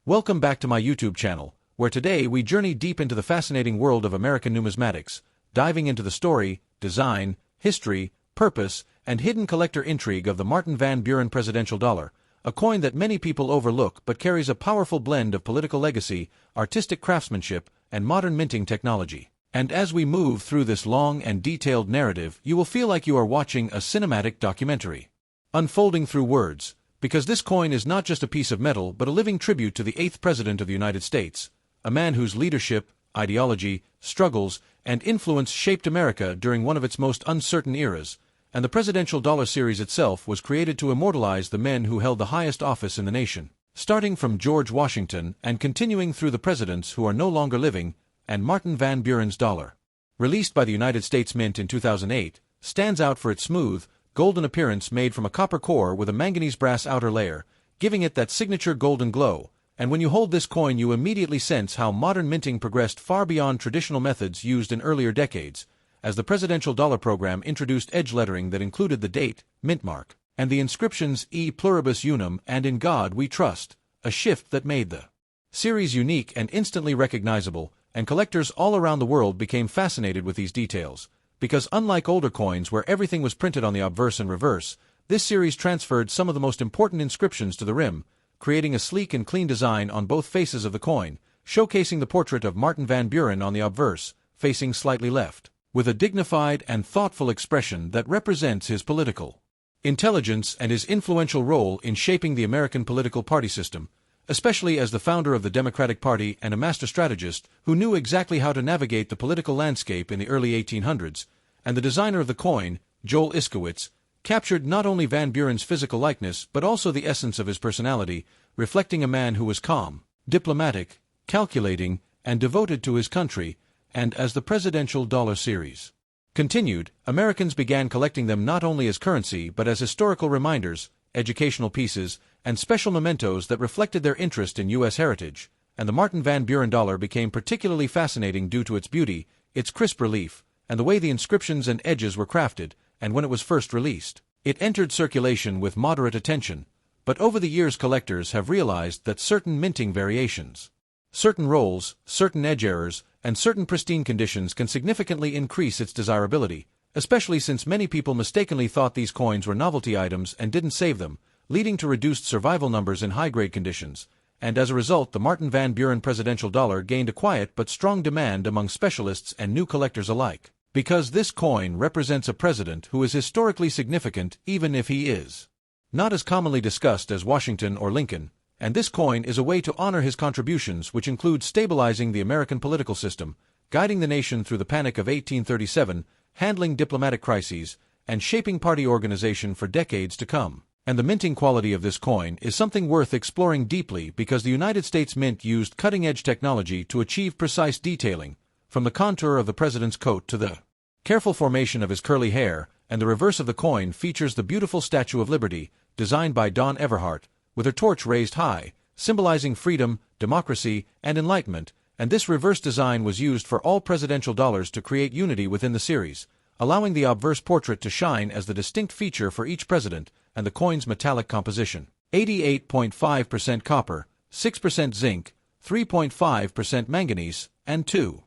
Welcome back to my YouTube channel, where today we journey deep into the fascinating world of American numismatics, diving into the story, design, history, purpose, and hidden collector intrigue of the Martin Van Buren presidential dollar, a coin that many people overlook but carries a powerful blend of political legacy, artistic craftsmanship, and modern minting technology. And as we move through this long and detailed narrative, you will feel like you are watching a cinematic documentary, unfolding through words, because this coin is not just a piece of metal but a living tribute to the 8th President of the United States, a man whose leadership, ideology, struggles, and influence shaped America during one of its most uncertain eras, and the presidential dollar series itself was created to immortalize the men who held the highest office in the nation, starting from George Washington and continuing through the presidents who are no longer living, and Martin Van Buren's dollar, released by the United States Mint in 2008, stands out for its smooth, golden appearance made from a copper core with a manganese brass outer layer, giving it that signature golden glow. And when you hold this coin, you immediately sense how modern minting progressed far beyond traditional methods used in earlier decades, as the presidential dollar program introduced edge lettering that included the date, mint mark, and the inscriptions E pluribus unum and In God We Trust, a shift that made the series unique and instantly recognizable, and collectors all around the world became fascinated with these details, because unlike older coins where everything was printed on the obverse and reverse, this series transferred some of the most important inscriptions to the rim, creating a sleek and clean design on both faces of the coin, showcasing the portrait of Martin Van Buren on the obverse, facing slightly left, with a dignified and thoughtful expression that represents his political intelligence and his influential role in shaping the American political party system, especially as the founder of the Democratic Party and a master strategist who knew exactly how to navigate the political landscape in the early 1800s, and the designer of the coin, Joel Iskowitz, captured not only Van Buren's physical likeness but also the essence of his personality, reflecting a man who was calm, diplomatic, calculating, and devoted to his country. And as the presidential dollar series continued, Americans began collecting them not only as currency but as historical reminders, educational pieces, and special mementos that reflected their interest in U.S. heritage, and the Martin Van Buren dollar became particularly fascinating due to its beauty, its crisp relief, and the way the inscriptions and edges were crafted. And when it was first released, it entered circulation with moderate attention, but over the years collectors have realized that certain minting variations, certain rolls, certain edge errors, and certain pristine conditions can significantly increase its desirability, especially since many people mistakenly thought these coins were novelty items and didn't save them, leading to reduced survival numbers in high-grade conditions, and as a result the Martin Van Buren presidential dollar gained a quiet but strong demand among specialists and new collectors alike, because this coin represents a president who is historically significant even if he is not as commonly discussed as Washington or Lincoln, and this coin is a way to honor his contributions, which include stabilizing the American political system, guiding the nation through the Panic of 1837, handling diplomatic crises, and shaping party organization for decades to come. And the minting quality of this coin is something worth exploring deeply because the United States Mint used cutting-edge technology to achieve precise detailing, from the contour of the president's coat to the careful formation of his curly hair, and the reverse of the coin features the beautiful Statue of Liberty, designed by Dawn Everhart, with her torch raised high, symbolizing freedom, democracy, and enlightenment, and this reverse design was used for all presidential dollars to create unity within the series, allowing the obverse portrait to shine as the distinct feature for each president. And the coin's metallic composition, 88.5% copper, 6% zinc, 3.5% manganese, and 2%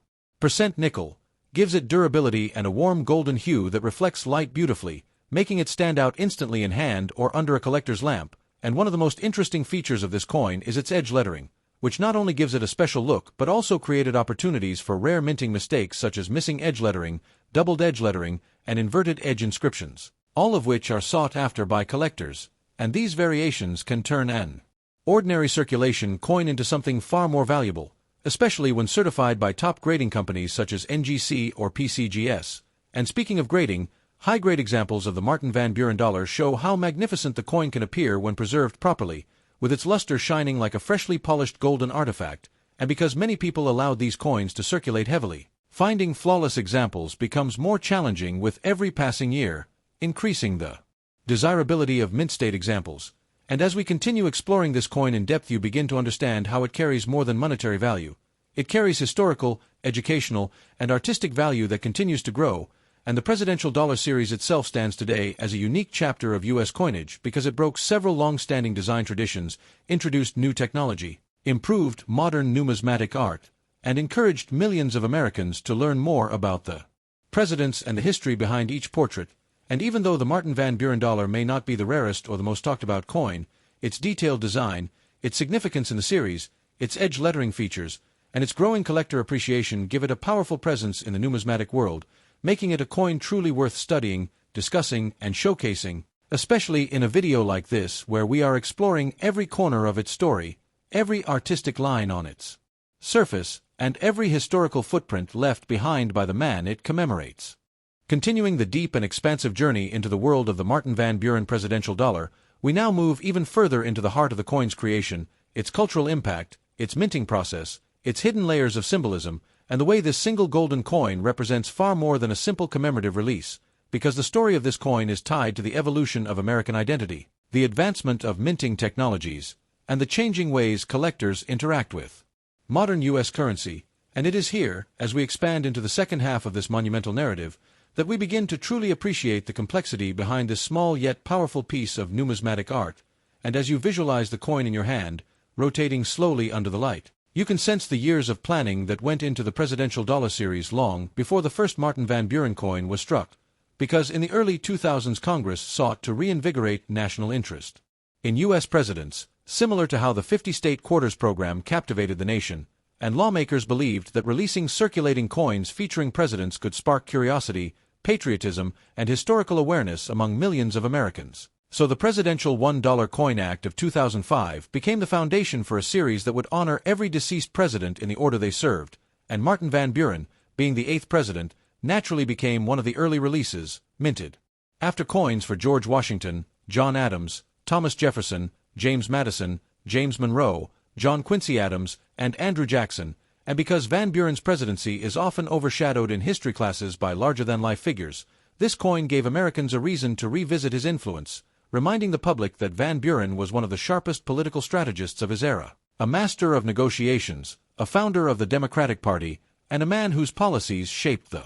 nickel, gives it durability and a warm golden hue that reflects light beautifully, making it stand out instantly in hand or under a collector's lamp. And one of the most interesting features of this coin is its edge lettering, which not only gives it a special look but also created opportunities for rare minting mistakes such as missing edge lettering, doubled edge lettering, and inverted edge inscriptions, all of which are sought after by collectors, and these variations can turn an ordinary circulation coin into something far more valuable, especially when certified by top grading companies such as NGC or PCGS. And speaking of grading, high-grade examples of the Martin Van Buren dollar show how magnificent the coin can appear when preserved properly, with its luster shining like a freshly polished golden artifact. And because many people allowed these coins to circulate heavily, finding flawless examples becomes more challenging with every passing year, increasing the desirability of mint-state examples. And as we continue exploring this coin in depth, you begin to understand how it carries more than monetary value. It carries historical, educational, and artistic value that continues to grow, and the presidential dollar series itself stands today as a unique chapter of U.S. coinage because it broke several long-standing design traditions, introduced new technology, improved modern numismatic art, and encouraged millions of Americans to learn more about the presidents and the history behind each portrait. And even though the Martin Van Buren dollar may not be the rarest or the most talked about coin, its detailed design, its significance in the series, its edge lettering features, and its growing collector appreciation give it a powerful presence in the numismatic world, making it a coin truly worth studying, discussing, and showcasing, especially in a video like this where we are exploring every corner of its story, every artistic line on its surface, and every historical footprint left behind by the man it commemorates. Continuing the deep and expansive journey into the world of the Martin Van Buren presidential dollar, we now move even further into the heart of the coin's creation, its cultural impact, its minting process, its hidden layers of symbolism, and the way this single golden coin represents far more than a simple commemorative release, because the story of this coin is tied to the evolution of American identity, the advancement of minting technologies, and the changing ways collectors interact with modern U.S. currency. And it is here, as we expand into the second half of this monumental narrative, that we begin to truly appreciate the complexity behind this small yet powerful piece of numismatic art, and as you visualize the coin in your hand, rotating slowly under the light, you can sense the years of planning that went into the presidential dollar series long before the first Martin Van Buren coin was struck, because in the early 2000s Congress sought to reinvigorate national interest in U.S. presidents, similar to how the 50-state quarters program captivated the nation, and lawmakers believed that releasing circulating coins featuring presidents could spark curiosity, patriotism, and historical awareness among millions of Americans. So the Presidential $1 Coin Act of 2005 became the foundation for a series that would honor every deceased president in the order they served, and Martin Van Buren, being the 8th president, naturally became one of the early releases, minted. After coins for George Washington, John Adams, Thomas Jefferson, James Madison, James Monroe, John Quincy Adams, and Andrew Jackson, and because Van Buren's presidency is often overshadowed in history classes by larger-than-life figures, this coin gave Americans a reason to revisit his influence, reminding the public that Van Buren was one of the sharpest political strategists of his era, a master of negotiations, a founder of the Democratic Party, and a man whose policies shaped the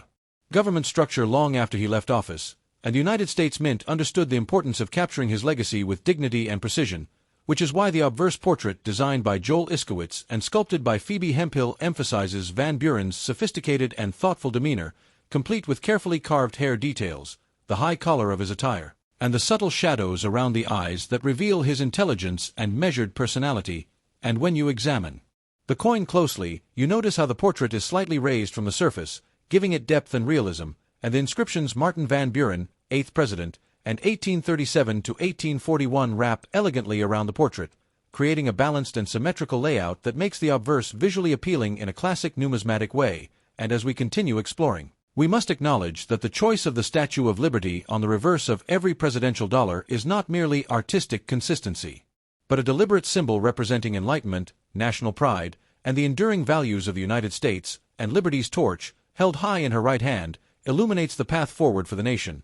government structure long after he left office, and the United States Mint understood the importance of capturing his legacy with dignity and precision, which is why the obverse portrait designed by Joel Iskowitz and sculpted by Phoebe Hemphill emphasizes Van Buren's sophisticated and thoughtful demeanor, complete with carefully carved hair details, the high collar of his attire, and the subtle shadows around the eyes that reveal his intelligence and measured personality. And when you examine the coin closely, you notice how the portrait is slightly raised from the surface, giving it depth and realism, and the inscriptions Martin Van Buren, 8th President, and 1837 to 1841 wrap elegantly around the portrait, creating a balanced and symmetrical layout that makes the obverse visually appealing in a classic numismatic way. And as we continue exploring, we must acknowledge that the choice of the Statue of Liberty on the reverse of every presidential dollar is not merely artistic consistency, but a deliberate symbol representing enlightenment, national pride, and the enduring values of the United States, and Liberty's torch, held high in her right hand, illuminates the path forward for the nation.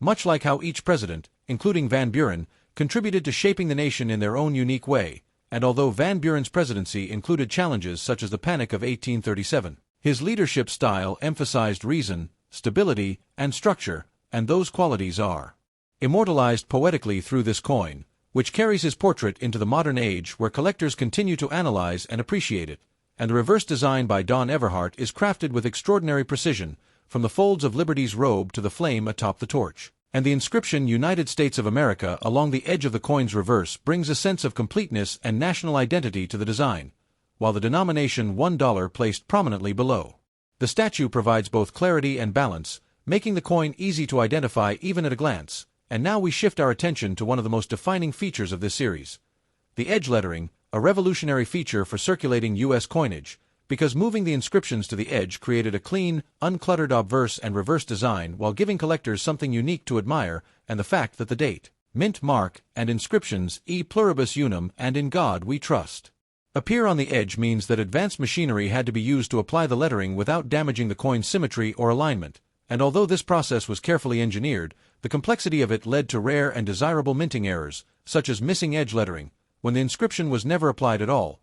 Much like how each president, including Van Buren, contributed to shaping the nation in their own unique way, and although Van Buren's presidency included challenges such as the Panic of 1837, his leadership style emphasized reason, stability, and structure, and those qualities are immortalized poetically through this coin, which carries his portrait into the modern age where collectors continue to analyze and appreciate it, and the reverse design by Don Everhart is crafted with extraordinary precision, from the folds of Liberty's robe to the flame atop the torch. And the inscription United States of America along the edge of the coin's reverse brings a sense of completeness and national identity to the design, while the denomination $1 placed prominently below. The statue provides both clarity and balance, making the coin easy to identify even at a glance. And now we shift our attention to one of the most defining features of this series, the edge lettering, a revolutionary feature for circulating U.S. coinage, because moving the inscriptions to the edge created a clean, uncluttered obverse and reverse design while giving collectors something unique to admire, and the fact that the date, mint mark, and inscriptions E pluribus unum and in God we trust appear on the edge means that advanced machinery had to be used to apply the lettering without damaging the coin's symmetry or alignment, and although this process was carefully engineered, the complexity of it led to rare and desirable minting errors, such as missing edge lettering, when the inscription was never applied at all,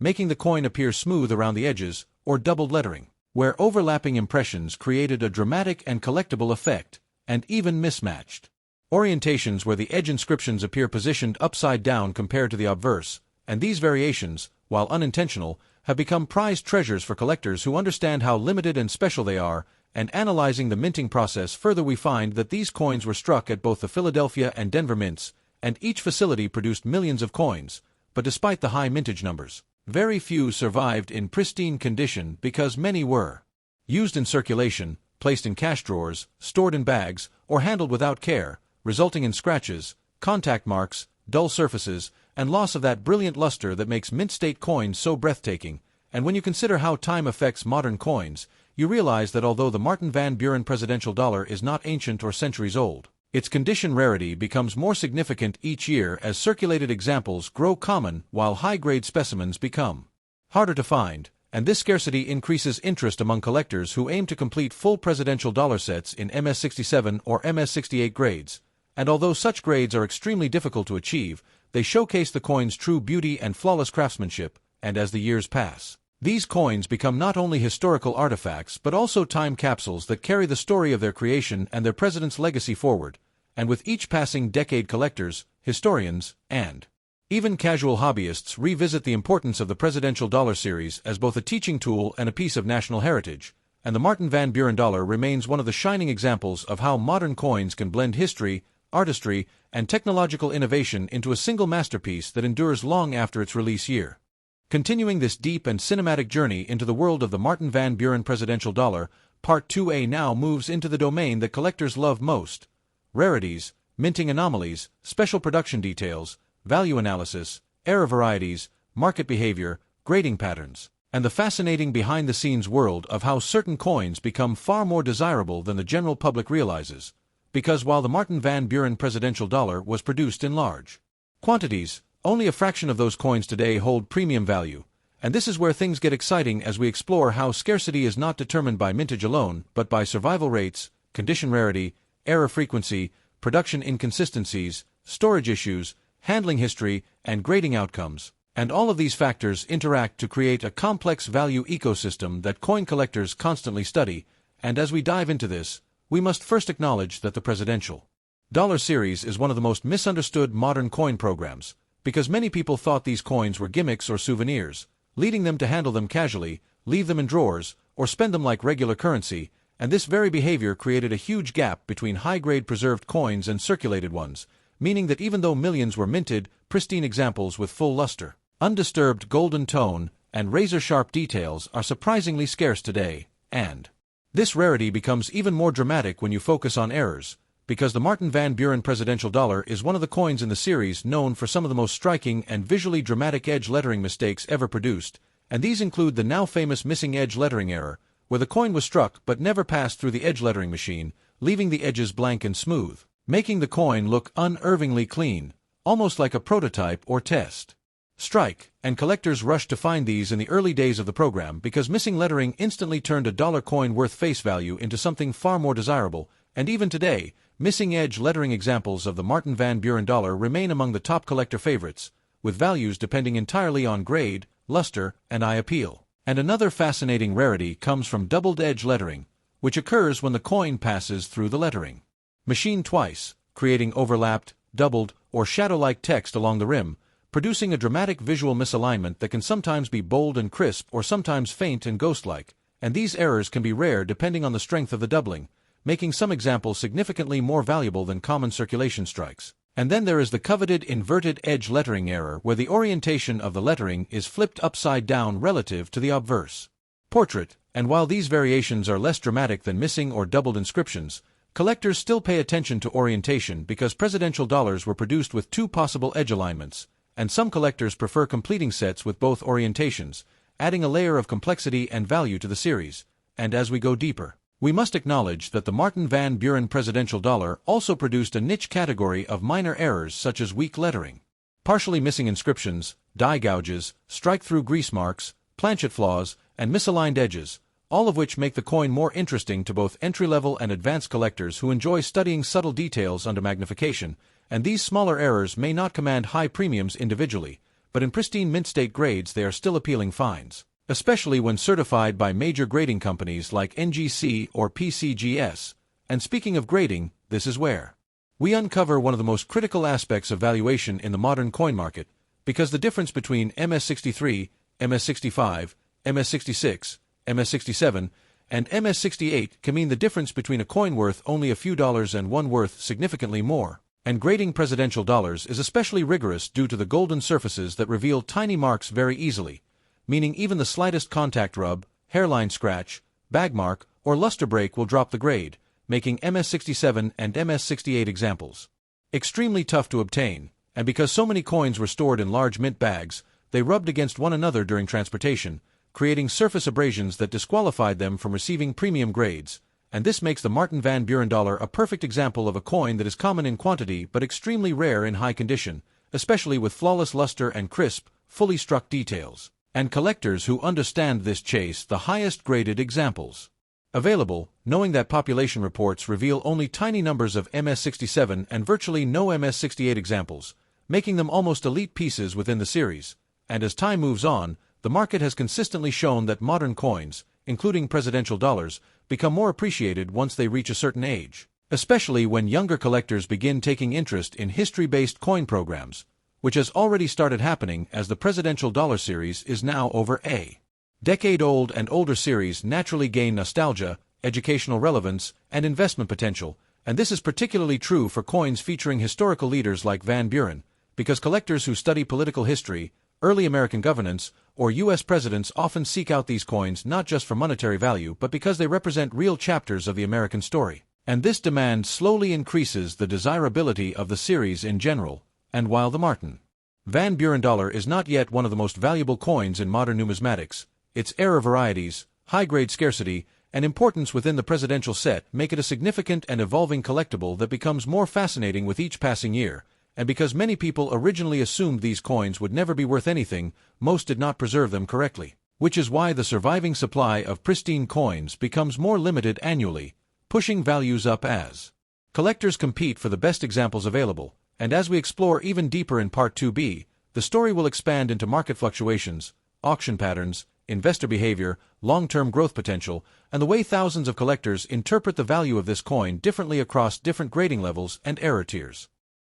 making the coin appear smooth around the edges, or doubled lettering, where overlapping impressions created a dramatic and collectible effect, and even mismatched orientations where the edge inscriptions appear positioned upside down compared to the obverse, and these variations, while unintentional, have become prized treasures for collectors who understand how limited and special they are, and analyzing the minting process further we find that these coins were struck at both the Philadelphia and Denver mints, and each facility produced millions of coins, but despite the high mintage numbers, very few survived in pristine condition because many were used in circulation, placed in cash drawers, stored in bags, or handled without care, resulting in scratches, contact marks, dull surfaces, and loss of that brilliant luster that makes mint-state coins so breathtaking. And when you consider how time affects modern coins, you realize that although the Martin Van Buren presidential dollar is not ancient or centuries old, its condition rarity becomes more significant each year as circulated examples grow common while high-grade specimens become harder to find, and this scarcity increases interest among collectors who aim to complete full presidential dollar sets in MS-67 or MS-68 grades. And although such grades are extremely difficult to achieve, they showcase the coin's true beauty and flawless craftsmanship, and as the years pass, these coins become not only historical artifacts but also time capsules that carry the story of their creation and their president's legacy forward. And with each passing decade, collectors, historians, and even casual hobbyists revisit the importance of the presidential dollar series as both a teaching tool and a piece of national heritage, and the Martin Van Buren dollar remains one of the shining examples of how modern coins can blend history, artistry, and technological innovation into a single masterpiece that endures long after its release year. Continuing this deep and cinematic journey into the world of the Martin Van Buren presidential dollar, Part 2A now moves into the domain that collectors love most: rarities, minting anomalies, special production details, value analysis, error varieties, market behavior, grading patterns, and the fascinating behind-the-scenes world of how certain coins become far more desirable than the general public realizes. Because while the Martin Van Buren presidential dollar was produced in large quantities, only a fraction of those coins today hold premium value, and this is where things get exciting as we explore how scarcity is not determined by mintage alone, but by survival rates, condition rarity, error frequency, production inconsistencies, storage issues, handling history, and grading outcomes. And all of these factors interact to create a complex value ecosystem that coin collectors constantly study. And as we dive into this, we must first acknowledge that the presidential dollar series is one of the most misunderstood modern coin programs, because many people thought these coins were gimmicks or souvenirs, leading them to handle them casually, leave them in drawers, or spend them like regular currency, and this very behavior created a huge gap between high-grade preserved coins and circulated ones, meaning that even though millions were minted, pristine examples with full luster, undisturbed golden tone, and razor-sharp details are surprisingly scarce today, and this rarity becomes even more dramatic when you focus on errors, because the Martin Van Buren presidential dollar is one of the coins in the series known for some of the most striking and visually dramatic edge lettering mistakes ever produced, and these include the now famous missing edge lettering error, where the coin was struck but never passed through the edge lettering machine, leaving the edges blank and smooth, making the coin look unervingly clean, almost like a prototype or test strike, and collectors rushed to find these in the early days of the program because missing lettering instantly turned a dollar coin worth face value into something far more desirable, and even today, missing edge lettering examples of the Martin Van Buren dollar remain among the top collector favorites, with values depending entirely on grade, luster, and eye appeal. And another fascinating rarity comes from doubled edge lettering, which occurs when the coin passes through the lettering machine twice, creating overlapped, doubled, or shadow-like text along the rim, producing a dramatic visual misalignment that can sometimes be bold and crisp or sometimes faint and ghost-like, and these errors can be rare depending on the strength of the doubling, making some examples significantly more valuable than common circulation strikes. And then there is the coveted inverted edge lettering error where the orientation of the lettering is flipped upside down relative to the obverse portrait, and while these variations are less dramatic than missing or doubled inscriptions, collectors still pay attention to orientation because presidential dollars were produced with two possible edge alignments, and some collectors prefer completing sets with both orientations, adding a layer of complexity and value to the series. And as we go deeper, we must acknowledge that the Martin Van Buren presidential dollar also produced a niche category of minor errors such as weak lettering, partially missing inscriptions, die gouges, strike-through grease marks, planchet flaws, and misaligned edges, all of which make the coin more interesting to both entry-level and advanced collectors who enjoy studying subtle details under magnification. And these smaller errors may not command high premiums individually, but in pristine mint-state grades they are still appealing finds, especially when certified by major grading companies like NGC or PCGS. And speaking of grading, this is where we uncover one of the most critical aspects of valuation in the modern coin market, because the difference between MS-63, MS-65, MS-66, MS-67, and MS-68 can mean the difference between a coin worth only a few dollars and one worth significantly more. And grading presidential dollars is especially rigorous due to the golden surfaces that reveal tiny marks very easily, meaning even the slightest contact rub, hairline scratch, bag mark, or luster break will drop the grade, making MS-67 and MS-68 examples extremely tough to obtain, and because so many coins were stored in large mint bags, they rubbed against one another during transportation, creating surface abrasions that disqualified them from receiving premium grades, and this makes the Martin Van Buren dollar a perfect example of a coin that is common in quantity but extremely rare in high condition, especially with flawless luster and crisp, fully struck details. And collectors who understand this chase the highest graded examples available, knowing that population reports reveal only tiny numbers of MS-67 and virtually no MS-68 examples, making them almost elite pieces within the series. And as time moves on, the market has consistently shown that modern coins, including presidential dollars, become more appreciated once they reach a certain age, especially when younger collectors begin taking interest in history-based coin programs, which has already started happening as the presidential dollar series is now over a decade-old, and older series naturally gain nostalgia, educational relevance, and investment potential, and this is particularly true for coins featuring historical leaders like Van Buren, because collectors who study political history, early American governance, or U.S. presidents often seek out these coins not just for monetary value but because they represent real chapters of the American story. And this demand slowly increases the desirability of the series in general, and while the Martin Van Buren dollar is not yet one of the most valuable coins in modern numismatics, its era varieties, high-grade scarcity, and importance within the presidential set make it a significant and evolving collectible that becomes more fascinating with each passing year, and because many people originally assumed these coins would never be worth anything, most did not preserve them correctly, which is why the surviving supply of pristine coins becomes more limited annually, pushing values up as collectors compete for the best examples available. And as we explore even deeper in Part 2b, the story will expand into market fluctuations, auction patterns, investor behavior, long-term growth potential, and the way thousands of collectors interpret the value of this coin differently across different grading levels and error tiers.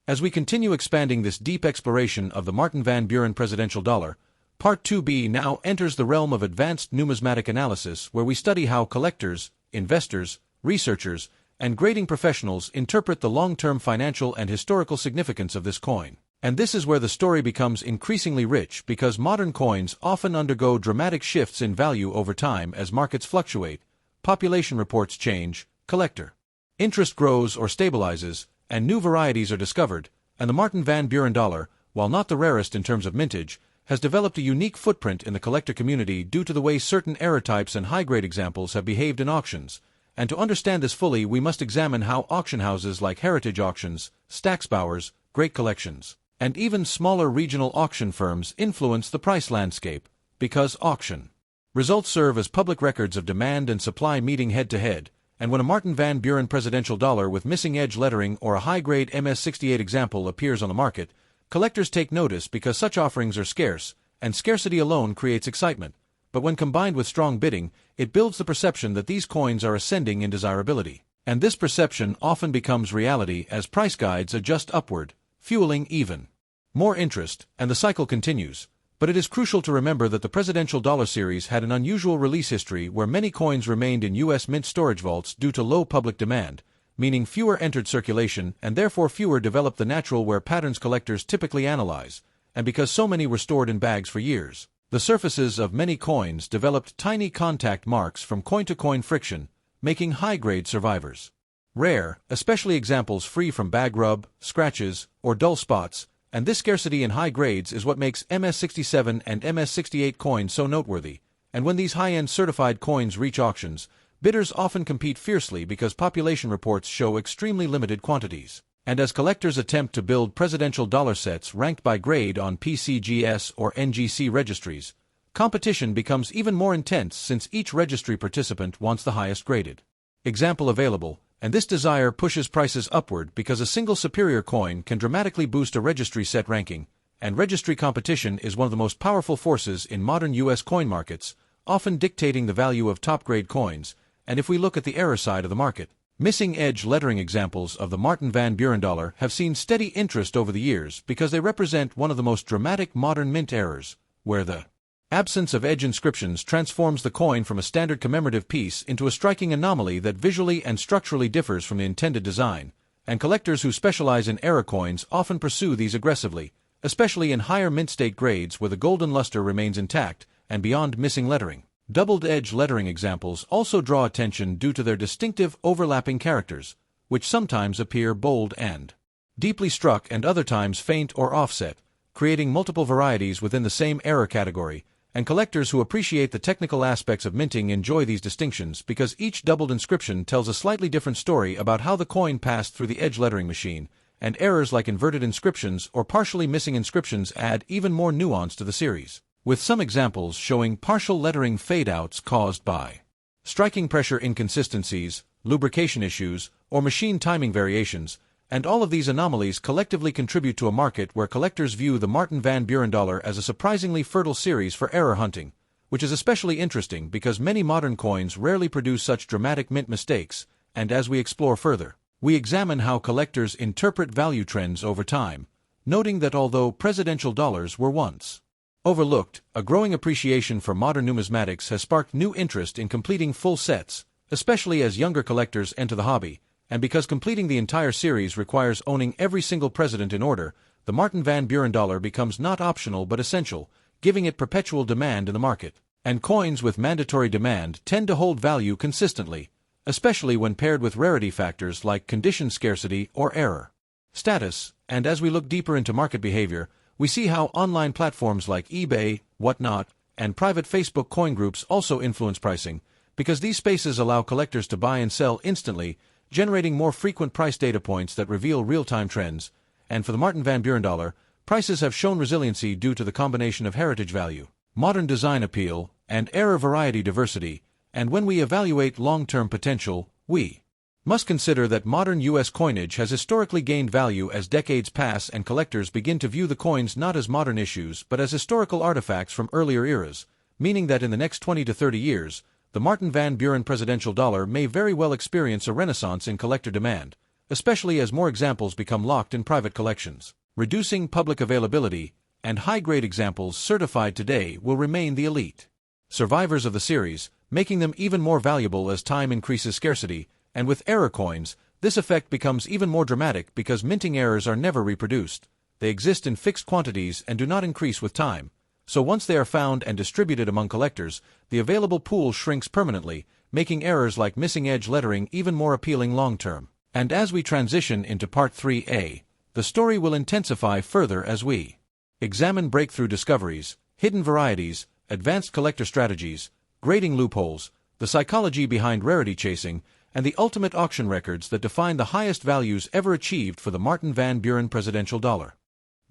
As we continue expanding this deep exploration of the Martin Van Buren presidential dollar, Part 2b now enters the realm of advanced numismatic analysis, where we study how collectors, investors, researchers, and grading professionals interpret the long-term financial and historical significance of this coin. And this is where the story becomes increasingly rich because modern coins often undergo dramatic shifts in value over time as markets fluctuate, population reports change, collector interest grows or stabilizes, and new varieties are discovered, and the Martin Van Buren dollar, while not the rarest in terms of mintage, has developed a unique footprint in the collector community due to the way certain error types and high-grade examples have behaved in auctions. And to understand this fully, we must examine how auction houses like Heritage Auctions, Stacksbauer's, Great Collections, and even smaller regional auction firms influence the price landscape, because auction results serve as public records of demand and supply meeting head-to-head, and when a Martin Van Buren presidential dollar with missing edge lettering or a high-grade MS-68 example appears on the market, collectors take notice because such offerings are scarce, and scarcity alone creates excitement. But when combined with strong bidding, it builds the perception that these coins are ascending in desirability. And this perception often becomes reality as price guides adjust upward, fueling even more interest, and the cycle continues. But it is crucial to remember that the presidential dollar series had an unusual release history where many coins remained in U.S. mint storage vaults due to low public demand, meaning fewer entered circulation and therefore fewer developed the natural wear patterns collectors typically analyze, and because so many were stored in bags for years, the surfaces of many coins developed tiny contact marks from coin-to-coin friction, making high-grade survivors rare, especially examples free from bag rub, scratches, or dull spots, and this scarcity in high grades is what makes MS-67 and MS-68 coins so noteworthy. And when these high-end certified coins reach auctions, bidders often compete fiercely because population reports show extremely limited quantities. And as collectors attempt to build presidential dollar sets ranked by grade on PCGS or NGC registries, competition becomes even more intense since each registry participant wants the highest graded example available, and this desire pushes prices upward because a single superior coin can dramatically boost a registry set ranking, and registry competition is one of the most powerful forces in modern U.S. coin markets, often dictating the value of top-grade coins. And if we look at the error side of the market, missing edge lettering examples of the Martin Van Buren dollar have seen steady interest over the years because they represent one of the most dramatic modern mint errors, where the Absence of edge inscriptions transforms the coin from a standard commemorative piece into a striking anomaly that visually and structurally differs from the intended design, and collectors who specialize in error coins often pursue these aggressively, especially in higher mint state grades where the golden luster remains intact and beyond missing lettering. Doubled-edge lettering examples also draw attention due to their distinctive overlapping characters, which sometimes appear bold and deeply struck and other times faint or offset, creating multiple varieties within the same error category, and collectors who appreciate the technical aspects of minting enjoy these distinctions because each doubled inscription tells a slightly different story about how the coin passed through the edge lettering machine, and errors like inverted inscriptions or partially missing inscriptions add even more nuance to the series, with some examples showing partial lettering fade-outs caused by striking pressure inconsistencies, lubrication issues, or machine timing variations, and all of these anomalies collectively contribute to a market where collectors view the Martin Van Buren dollar as a surprisingly fertile series for error hunting, which is especially interesting because many modern coins rarely produce such dramatic mint mistakes, and as we explore further, we examine how collectors interpret value trends over time, noting that although presidential dollars were once overlooked, a growing appreciation for modern numismatics has sparked new interest in completing full sets, especially as younger collectors enter the hobby. And because completing the entire series requires owning every single president in order, the Martin Van Buren dollar becomes not optional but essential, giving it perpetual demand in the market. And coins with mandatory demand tend to hold value consistently, especially when paired with rarity factors like condition scarcity or error status. And as we look deeper into market behavior, we see how online platforms like eBay, Whatnot, and private Facebook coin groups also influence pricing, because these spaces allow collectors to buy and sell instantly, generating more frequent price data points that reveal real-time trends. And for the Martin Van Buren dollar, prices have shown resiliency due to the combination of heritage value, modern design appeal, and error variety diversity. And when we evaluate long-term potential, we must consider that modern U.S. coinage has historically gained value as decades pass and collectors begin to view the coins not as modern issues but as historical artifacts from earlier eras, meaning that in the next 20 to 30 years, the Martin Van Buren presidential dollar may very well experience a renaissance in collector demand, especially as more examples become locked in private collections, reducing public availability, and high-grade examples certified today will remain the elite survivors of the series, making them even more valuable as time increases scarcity. And with error coins, this effect becomes even more dramatic because minting errors are never reproduced. They exist in fixed quantities and do not increase with time. So once they are found and distributed among collectors, the available pool shrinks permanently, making errors like missing edge lettering even more appealing long-term. And as we transition into Part 3A, the story will intensify further as we examine breakthrough discoveries, hidden varieties, advanced collector strategies, grading loopholes, the psychology behind rarity chasing, and the ultimate auction records that define the highest values ever achieved for the Martin Van Buren presidential dollar.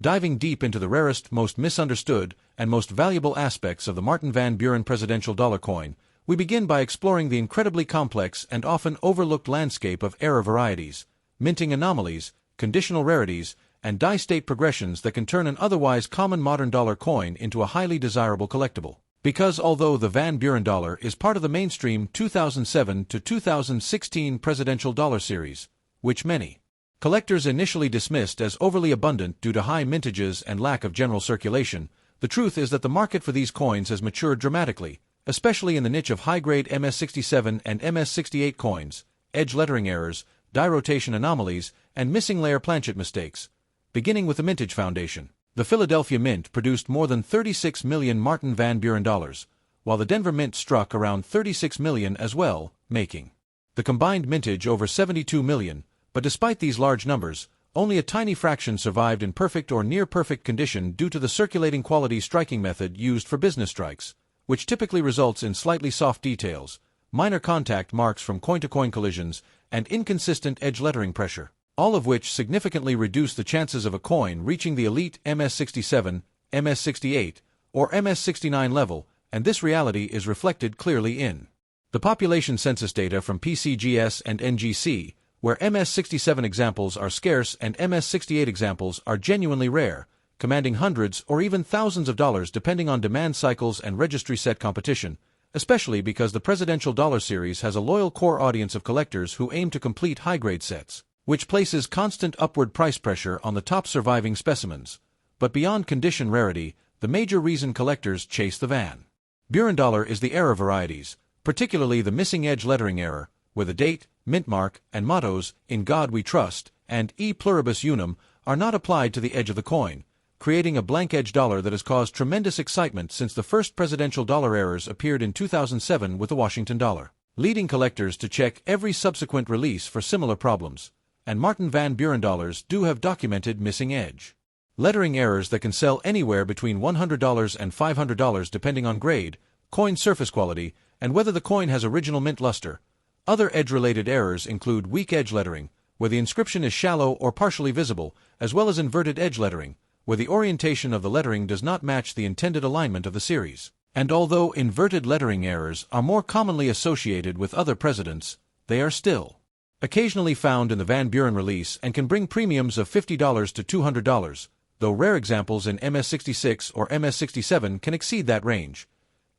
Diving deep into the rarest, most misunderstood, and most valuable aspects of the Martin Van Buren presidential dollar coin, we begin by exploring the incredibly complex and often overlooked landscape of error varieties, minting anomalies, conditional rarities, and die-state progressions that can turn an otherwise common modern dollar coin into a highly desirable collectible. Because although the Van Buren dollar is part of the mainstream 2007 to 2016 presidential dollar series, which many collectors initially dismissed as overly abundant due to high mintages and lack of general circulation, the truth is that the market for these coins has matured dramatically, especially in the niche of high-grade MS67 and MS68 coins, edge lettering errors, die rotation anomalies, and missing layer planchet mistakes. Beginning with the Mintage Foundation, the Philadelphia Mint produced more than 36 million Martin Van Buren dollars, while the Denver Mint struck around 36 million as well, making the combined mintage over 72 million. But despite these large numbers, only a tiny fraction survived in perfect or near-perfect condition due to the circulating quality striking method used for business strikes, which typically results in slightly soft details, minor contact marks from coin-to-coin collisions, and inconsistent edge lettering pressure, all of which significantly reduce the chances of a coin reaching the elite MS67, MS68, or MS69 level, and this reality is reflected clearly in the population census data from PCGS and NGC, where MS67 examples are scarce and MS68 examples are genuinely rare, commanding hundreds or even thousands of dollars depending on demand cycles and registry set competition, especially because the presidential dollar series has a loyal core audience of collectors who aim to complete high-grade sets, which places constant upward price pressure on the top surviving specimens. But beyond condition rarity, the major reason collectors chase the Van Buren dollar is the error varieties, particularly the missing edge lettering error, where the date, mint mark, and mottos, "In God We Trust," and "E pluribus unum," are not applied to the edge of the coin, creating a blank edge dollar that has caused tremendous excitement since the first presidential dollar errors appeared in 2007 with the Washington dollar, leading collectors to check every subsequent release for similar problems. And Martin Van Buren dollars do have documented missing edge lettering errors that can sell anywhere between $100 and $500 depending on grade, coin surface quality, and whether the coin has original mint luster. Other edge-related errors include weak edge lettering, where the inscription is shallow or partially visible, as well as inverted edge lettering, where the orientation of the lettering does not match the intended alignment of the series. And although inverted lettering errors are more commonly associated with other presidents, they are still occasionally found in the Van Buren release and can bring premiums of $50 to $200, though rare examples in MS-66 or MS-67 can exceed that range.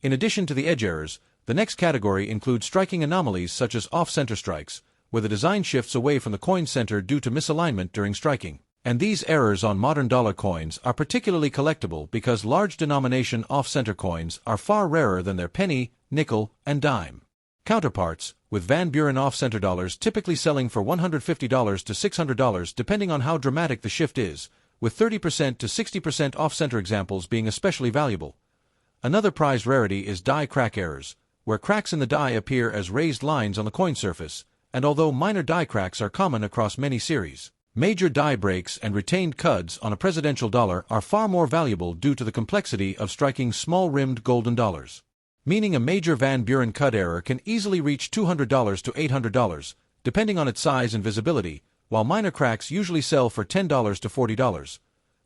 In addition to the edge errors, the next category includes striking anomalies such as off-center strikes, where the design shifts away from the coin center due to misalignment during striking. And these errors on modern dollar coins are particularly collectible because large denomination off-center coins are far rarer than their penny, nickel, and dime counterparts, with Van Buren off-center dollars typically selling for $150 to $600 depending on how dramatic the shift is, with 30% to 60% off-center examples being especially valuable. Another prized rarity is die crack errors, where cracks in the die appear as raised lines on the coin surface, and although minor die cracks are common across many series, major die breaks and retained cuds on a presidential dollar are far more valuable due to the complexity of striking small-rimmed golden dollars. Meaning a major Van Buren cud error can easily reach $200 to $800, depending on its size and visibility, while minor cracks usually sell for $10 to $40.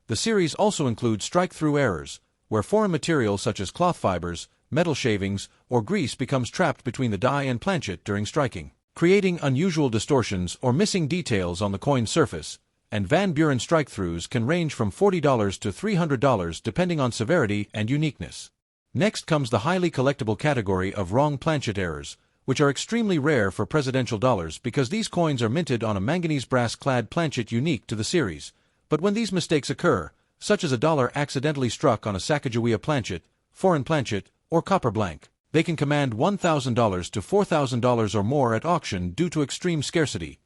The series also includes strike-through errors, where foreign material such as cloth fibers, metal shavings, or grease becomes trapped between the die and planchet during striking, creating unusual distortions or missing details on the coin surface, and Van Buren strike-throughs can range from $40 to $300 depending on severity and uniqueness. Next comes the highly collectible category of wrong planchet errors, which are extremely rare for presidential dollars because these coins are minted on a manganese brass-clad planchet unique to the series. But when these mistakes occur, such as a dollar accidentally struck on a Sacagawea planchet, foreign planchet, or copper blank, they can command $1,000 to $4,000 or more at auction due to extreme scarcity.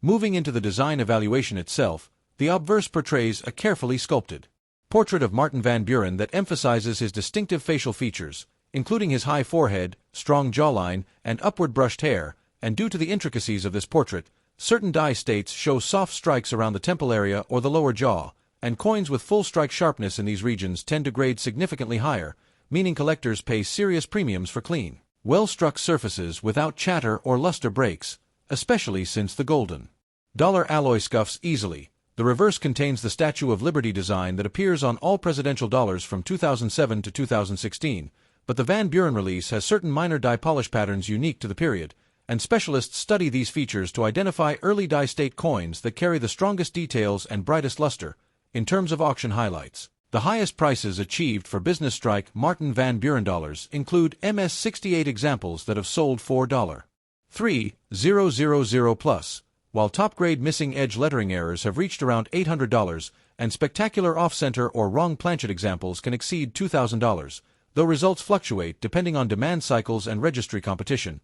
Moving into the design evaluation itself, the obverse portrays a carefully sculpted portrait of Martin Van Buren that emphasizes his distinctive facial features, including his high forehead, strong jawline, and upward brushed hair, and due to the intricacies of this portrait, certain die states show soft strikes around the temple area or the lower jaw, and coins with full strike sharpness in these regions tend to grade significantly higher, meaning collectors pay serious premiums for clean, well-struck surfaces without chatter or luster breaks, especially since the golden dollar alloy scuffs easily. The reverse contains the Statue of Liberty design that appears on all presidential dollars from 2007 to 2016, but the Van Buren release has certain minor die polish patterns unique to the period, and specialists study these features to identify early die state coins that carry the strongest details and brightest luster. In terms of auction highlights, the highest prices achieved for business strike Martin Van Buren dollars include MS-68 examples that have sold for $3,000 plus, while top-grade missing edge lettering errors have reached around $800, and spectacular off-center or wrong planchet examples can exceed $2,000, though results fluctuate depending on demand cycles and registry competition.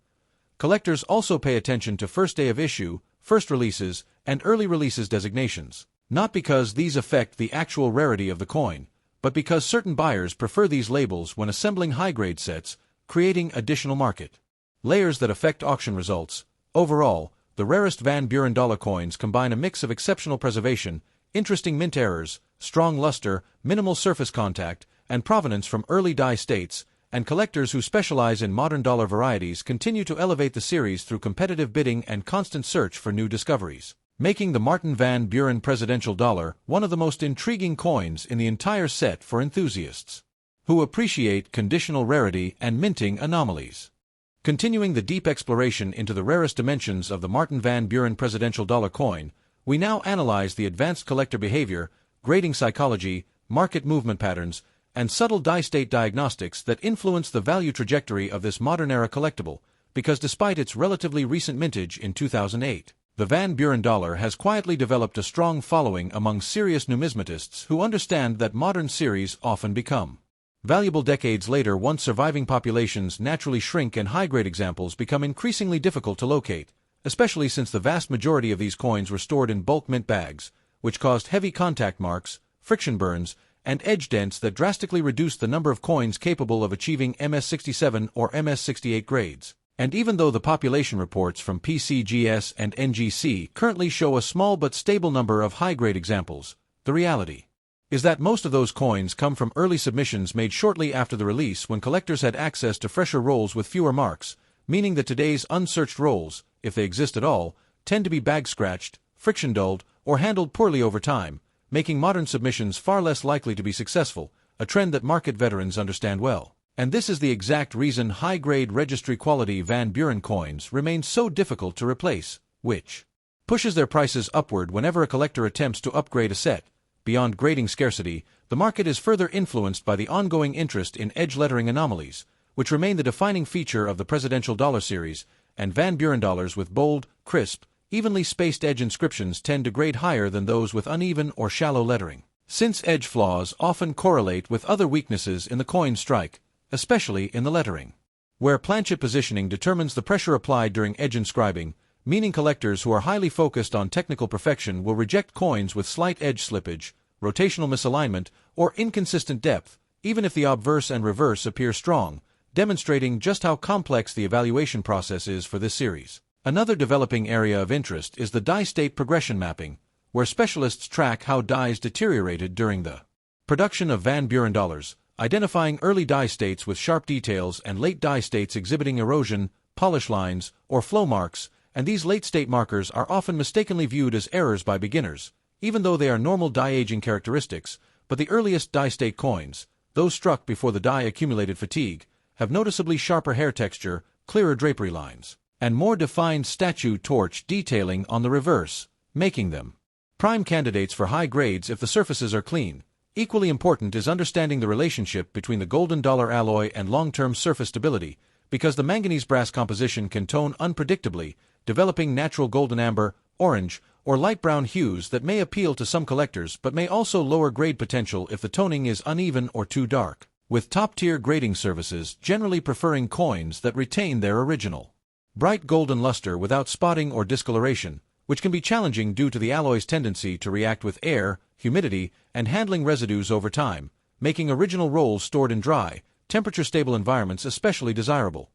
Collectors also pay attention to first day of issue, first releases, and early releases designations, not because these affect the actual rarity of the coin, but because certain buyers prefer these labels when assembling high-grade sets, creating additional market layers that affect auction results. Overall, the rarest Van Buren dollar coins combine a mix of exceptional preservation, interesting mint errors, strong luster, minimal surface contact, and provenance from early die states, and collectors who specialize in modern dollar varieties continue to elevate the series through competitive bidding and constant search for new discoveries, making the Martin Van Buren presidential dollar one of the most intriguing coins in the entire set for enthusiasts who appreciate conditional rarity and minting anomalies. Continuing the deep exploration into the rarest dimensions of the Martin Van Buren presidential dollar coin, we now analyze the advanced collector behavior, grading psychology, market movement patterns, and subtle die-state diagnostics that influence the value trajectory of this modern-era collectible, because despite its relatively recent mintage in 2008, The Van Buren dollar has quietly developed a strong following among serious numismatists who understand that modern series often become valuable decades later once surviving populations naturally shrink and high-grade examples become increasingly difficult to locate, especially since the vast majority of these coins were stored in bulk mint bags, which caused heavy contact marks, friction burns, and edge dents that drastically reduced the number of coins capable of achieving MS-67 or MS-68 grades. And even though the population reports from PCGS and NGC currently show a small but stable number of high-grade examples, the reality is that most of those coins come from early submissions made shortly after the release when collectors had access to fresher rolls with fewer marks, meaning that today's unsearched rolls, if they exist at all, tend to be bag-scratched, friction-dulled, or handled poorly over time, making modern submissions far less likely to be successful, a trend that market veterans understand well. And this is the exact reason high-grade registry-quality Van Buren coins remain so difficult to replace, which pushes their prices upward whenever a collector attempts to upgrade a set. Beyond grading scarcity, the market is further influenced by the ongoing interest in edge lettering anomalies, which remain the defining feature of the presidential dollar series, and Van Buren dollars with bold, crisp, evenly spaced edge inscriptions tend to grade higher than those with uneven or shallow lettering, since edge flaws often correlate with other weaknesses in the coin strike, especially in the lettering, where planchet positioning determines the pressure applied during edge inscribing, meaning collectors who are highly focused on technical perfection will reject coins with slight edge slippage, rotational misalignment, or inconsistent depth, even if the obverse and reverse appear strong, demonstrating just how complex the evaluation process is for this series. Another developing area of interest is the die state progression mapping, where specialists track how dies deteriorated during the production of Van Buren dollars, identifying early die states with sharp details and late die states exhibiting erosion, polish lines, or flow marks, and these late-state markers are often mistakenly viewed as errors by beginners, even though they are normal die aging characteristics. But the earliest die state coins, those struck before the die accumulated fatigue, have noticeably sharper hair texture, clearer drapery lines, and more defined statue torch detailing on the reverse, making them prime candidates for high grades if the surfaces are clean. Equally important is understanding the relationship between the golden dollar alloy and long-term surface stability, because the manganese-brass composition can tone unpredictably, developing natural golden amber, orange, or light brown hues that may appeal to some collectors but may also lower grade potential if the toning is uneven or too dark, with top-tier grading services generally preferring coins that retain their original bright golden luster without spotting or discoloration, which can be challenging due to the alloy's tendency to react with air, humidity, and handling residues over time, making original rolls stored in dry, temperature-stable environments especially desirable.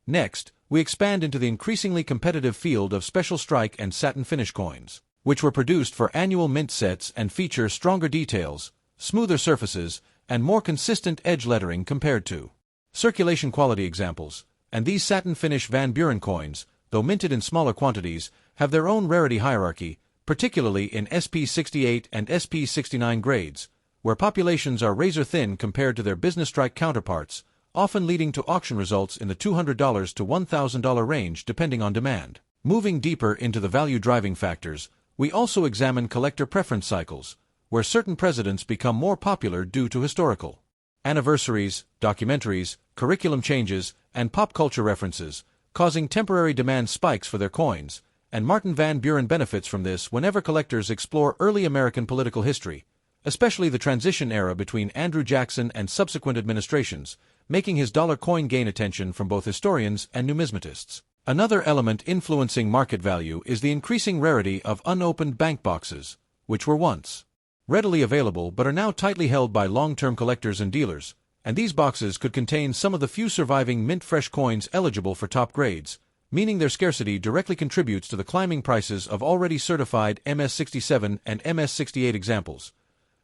Next, we expand into the increasingly competitive field of special strike and satin finish coins, which were produced for annual mint sets and feature stronger details, smoother surfaces, and more consistent edge lettering compared to circulation quality examples. And these satin finish Van Buren coins, though minted in smaller quantities, have their own rarity hierarchy, particularly in SP68 and SP69 grades, where populations are razor-thin compared to their business strike counterparts, often leading to auction results in the $200 to $1,000 range depending on demand. Moving deeper into the value-driving factors, we also examine collector preference cycles, where certain presidents become more popular due to historical anniversaries, documentaries, curriculum changes, and pop culture references, causing temporary demand spikes for their coins, and Martin Van Buren benefits from this whenever collectors explore early American political history, especially the transition era between Andrew Jackson and subsequent administrations, making his dollar coin gain attention from both historians and numismatists. Another element influencing market value is the increasing rarity of unopened bank boxes, which were once readily available but are now tightly held by long-term collectors and dealers, and these boxes could contain some of the few surviving mint-fresh coins eligible for top grades, meaning their scarcity directly contributes to the climbing prices of already certified MS-67 and MS-68 examples.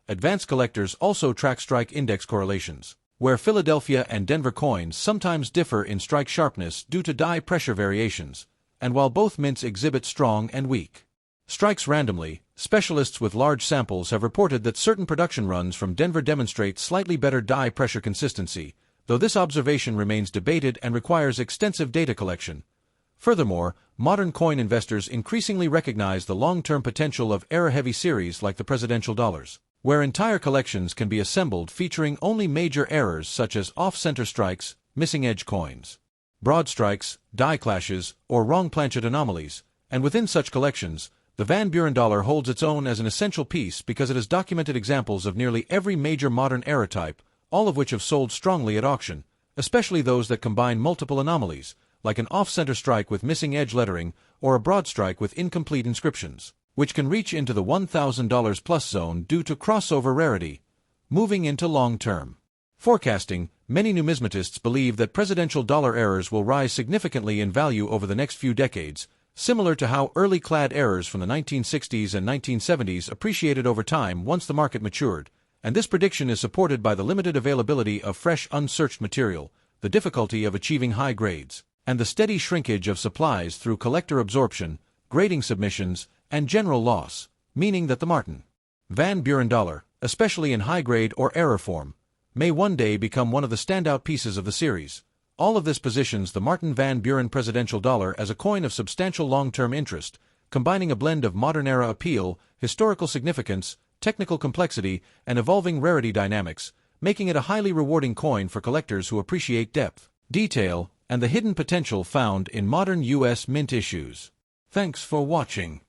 Advanced collectors also track strike index correlations, where Philadelphia and Denver coins sometimes differ in strike sharpness due to die pressure variations, and while both mints exhibit strong and weak strikes randomly, specialists with large samples have reported that certain production runs from Denver demonstrate slightly better die pressure consistency, though this observation remains debated and requires extensive data collection. Furthermore, modern coin investors increasingly recognize the long-term potential of error-heavy series like the presidential dollars, where entire collections can be assembled featuring only major errors such as off-center strikes, missing edge coins, broad strikes, die clashes, or wrong planchet anomalies, And within such collections, the Van Buren dollar holds its own as an essential piece because it has documented examples of nearly every major modern era type, all of which have sold strongly at auction, especially those that combine multiple anomalies, like an off-center strike with missing edge lettering or a broadstrike with incomplete inscriptions, which can reach into the $1,000 plus zone due to crossover rarity. Moving into long-term forecasting, many numismatists believe that presidential dollar errors will rise significantly in value over the next few decades, similar to how early clad errors from the 1960s and 1970s appreciated over time once the market matured, and this prediction is supported by the limited availability of fresh unsearched material, the difficulty of achieving high grades, and the steady shrinkage of supplies through collector absorption, grading submissions, and general loss, meaning that the Martin Van Buren dollar, especially in high-grade or error form, may one day become one of the standout pieces of the series. All of this positions the Martin Van Buren presidential dollar as a coin of substantial long-term interest, combining a blend of modern-era appeal, historical significance, technical complexity, and evolving rarity dynamics, making it a highly rewarding coin for collectors who appreciate depth, detail, and the hidden potential found in modern U.S. mint issues. Thanks for watching.